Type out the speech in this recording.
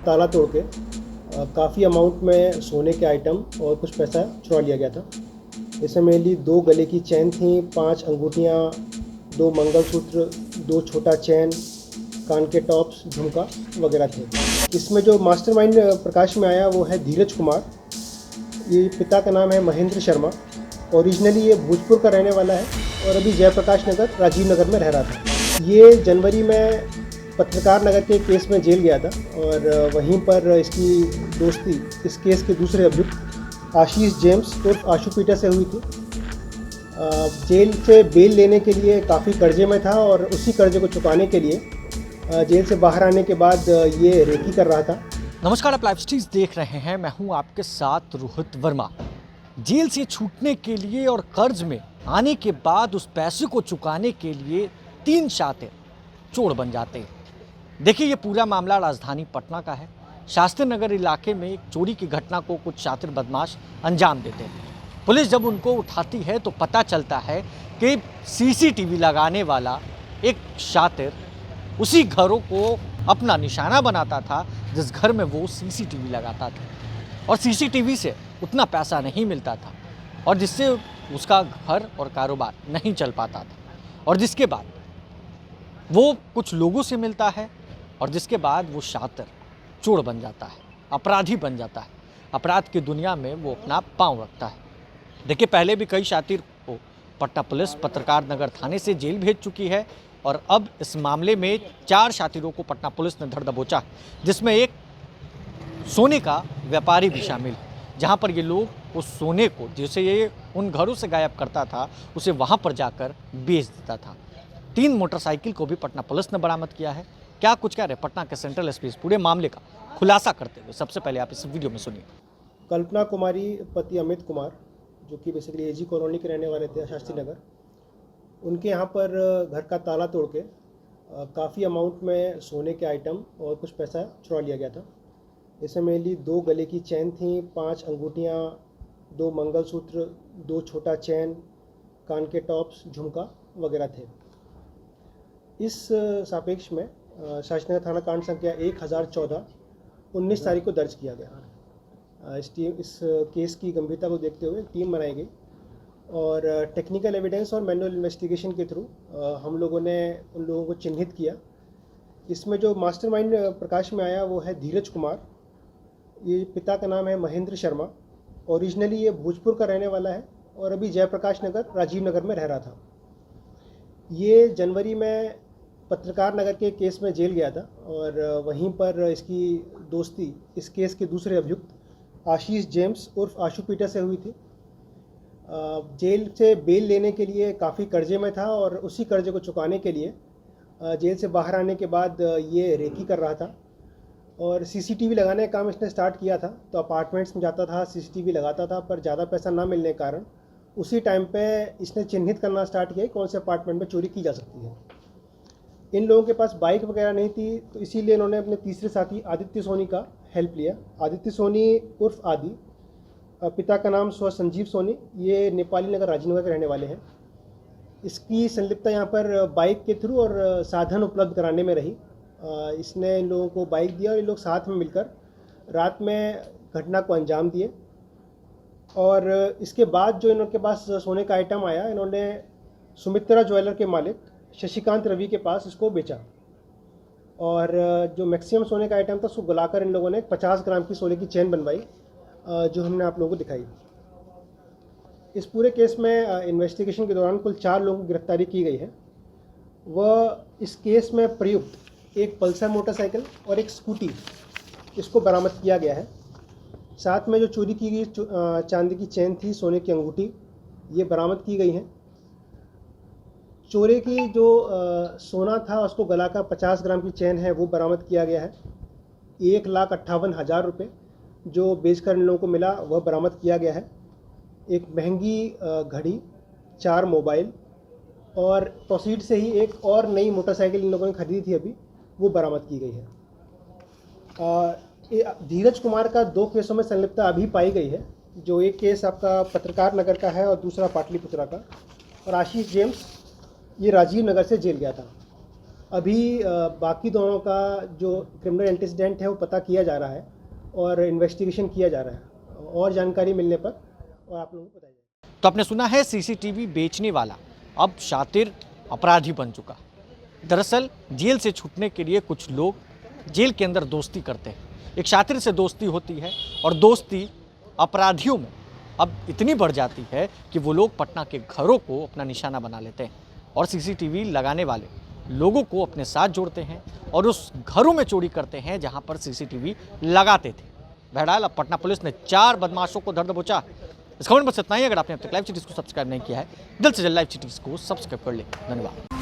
ताला तोड़ के काफ़ी अमाउंट में सोने के आइटम और कुछ पैसा चुरा लिया गया था। इसमें मेनली 2 गले की चेन थी, 5 अंगूठियाँ, 2 मंगलसूत्र, 2 छोटा चेन, कान के टॉप्स, झुमका वगैरह थे। इसमें जो मास्टरमाइंड प्रकाश में आया वो है धीरज कुमार। ये पिता का नाम है महेंद्र शर्मा। ओरिजिनली ये भोजपुर का रहने वाला है और अभी जयप्रकाश नगर राजीव नगर में रह रहा था। ये जनवरी में पत्रकार नगर के केस में जेल गया था और वहीं पर इसकी दोस्ती इस केस के दूसरे अभियुक्त आशीष जेम्स उर्फ आशु पीटर से हुई थी। जेल से बेल लेने के लिए काफ़ी कर्जे में था और उसी कर्जे को चुकाने के लिए जेल से बाहर आने के बाद ये रेकी कर रहा था। नमस्कार, आप लाइव स्ट्रीम्स देख रहे हैं। मैं हूं आपके साथ रोहित वर्मा। जेल से छूटने के लिए और कर्ज में आने के बाद उस पैसे को चुकाने के लिए 3 शातिर चोर बन जाते हैं। देखिए, ये पूरा मामला राजधानी पटना का है। शास्त्री नगर इलाके में एक चोरी की घटना को कुछ शातिर बदमाश अंजाम देते हैं। पुलिस जब उनको उठाती है तो पता चलता है कि सीसीटीवी लगाने वाला एक शातिर उसी घरों को अपना निशाना बनाता था जिस घर में वो सीसीटीवी लगाता था, और सीसीटीवी से उतना पैसा नहीं मिलता था और जिससे उसका घर और कारोबार नहीं चल पाता था, और जिसके बाद वो कुछ लोगों से मिलता है और जिसके बाद वो शातिर चोर बन जाता है, अपराधी बन जाता है। अपराध की दुनिया में वो अपना पांव रखता है। देखिए, पहले भी कई शातिर को पटना पुलिस पत्रकार नगर थाने से जेल भेज चुकी है और अब इस मामले में 4 शातिरों को पटना पुलिस ने धर दबोचा, जिसमें एक सोने का व्यापारी भी शामिल है, जहां पर ये लोग उस सोने को जिसे ये उन घरों से गायब करता था उसे वहां पर जाकर बेच देता था। 3 मोटरसाइकिल को भी पटना पुलिस ने बरामद किया है। क्या कुछ कह रहे पटना के सेंट्रल एसपी इस पूरे मामले का खुलासा करते हुए, सबसे पहले आप इस वीडियो में सुनिए। कल्पना कुमारी पति अमित कुमार, जो कि बेसिकली एजी कॉलोनी के रहने वाले थे, शास्त्री नगर, उनके यहाँ पर घर का ताला तोड़ के काफ़ी अमाउंट में सोने के आइटम और कुछ पैसा चुरा लिया गया था। इसमें मेनली 2 गले की चेन थी, 5 अंगूठियाँ, 2 मंगलसूत्र, 2 छोटा चेन, कान के टॉप्स, झुमका वगैरह थे। इस सापेक्ष में शास्त्री नगर थाना कांड संख्या 1014 19 तारीख को दर्ज किया गया। इस केस की गंभीरता को देखते हुए टीम बनाई गई और टेक्निकल एविडेंस और मैनुअल इन्वेस्टिगेशन के थ्रू हम लोगों ने उन लोगों को चिन्हित किया। इसमें जो मास्टरमाइंड प्रकाश में आया वो है धीरज कुमार। ये पिता का नाम है महेंद्र शर्मा। ओरिजिनली ये भोजपुर का रहने वाला है और अभी जयप्रकाश नगर राजीव नगर में रह रहा था। ये जनवरी में पत्रकार नगर के केस में जेल गया था और वहीं पर इसकी दोस्ती इस केस के दूसरे अभियुक्त आशीष जेम्स उर्फ आशु पीटर से हुई थी। जेल से बेल लेने के लिए काफ़ी कर्जे में था और उसी कर्जे को चुकाने के लिए जेल से बाहर आने के बाद ये रेकी कर रहा था और सीसीटीवी लगाने का काम इसने स्टार्ट किया था। तो अपार्टमेंट्स में जाता था, सीसीटीवी लगाता था, पर ज़्यादा पैसा ना मिलने के कारण उसी टाइम पे इसने चिन्हित करना स्टार्ट किया कौन से अपार्टमेंट में चोरी की जा सकती है। इन लोगों के पास बाइक वगैरह नहीं थी, तो इसीलिए इन्होंने अपने तीसरे साथी आदित्य सोनी का हेल्प लिया। आदित्य सोनी उर्फ आदि, पिता का नाम स्व संजीव सोनी, ये नेपाली नगर राजीव नगर के रहने वाले हैं। इसकी संलिप्तता यहाँ पर बाइक के थ्रू और साधन उपलब्ध कराने में रही। इसने इन लोगों को बाइक दिया और ये लोग साथ में मिलकर रात में घटना को अंजाम दिए। और इसके बाद जो इनके पास सोने का आइटम आया, इन्होंने सुमित्रा ज्वेलर के मालिक शशिकांत रवि के पास इसको बेचा और जो मैक्सिमम सोने का आइटम था उसको गलाकर इन लोगों ने 50 ग्राम की सोने की चेन बनवाई, जो हमने आप लोगों को दिखाई। इस पूरे केस में इन्वेस्टिगेशन के दौरान कुल 4 लोगों की गिरफ्तारी की गई है। वह इस केस में प्रयुक्त एक पल्सर मोटरसाइकिल और एक स्कूटी इसको बरामद किया गया है। साथ में जो चोरी की गई चांदी की चेन थी, सोने की अंगूठी, ये बरामद की गई हैं। चोरी की जो सोना था उसको गलाकर 50 ग्राम की चेन है वो बरामद किया गया है। 1,58,000 रुपये जो बेचकर इन लोगों को मिला वह बरामद किया गया है। एक महंगी घड़ी, 4 मोबाइल और प्रोसीड से ही एक और नई मोटरसाइकिल इन लोगों ने खरीदी थी अभी, वो बरामद की गई है। धीरज कुमार का 2 केसों में संलिप्तता अभी पाई गई है। जो एक केस आपका पत्रकार नगर का है और दूसरा पाटलिपुत्रा का। और आशीष जेम्स ये राजीव नगर से जेल गया था। अभी बाकी दोनों का जो क्रिमिनल एंटीसीडेंट है वो पता किया जा रहा है और इन्वेस्टिगेशन किया जा रहा है, और जानकारी मिलने पर और आप लोगों को बताइए। तो आपने सुना है सीसीटीवी बेचने वाला अब शातिर अपराधी बन चुका। दरअसल जेल से छूटने के लिए कुछ लोग जेल के अंदर दोस्ती करते हैं। एक शातिर से दोस्ती होती है और दोस्ती अपराधियों में अब इतनी बढ़ जाती है कि वो लोग पटना के घरों को अपना निशाना बना लेते हैं और सीसीटीवी लगाने वाले लोगों को अपने साथ जोड़ते हैं और उस घरों में चोरी करते हैं जहां पर सीसीटीवी लगाते थे। बहरहाल अब पटना पुलिस ने 4 बदमाशों को धर दबोचा। इस खबर में बस इतना ही। अगर आपने अब तक लाइव सिटीज को सब्सक्राइब नहीं किया है, जल्द से जल्द लाइव सिटीज को सब्सक्राइब कर ले। धन्यवाद।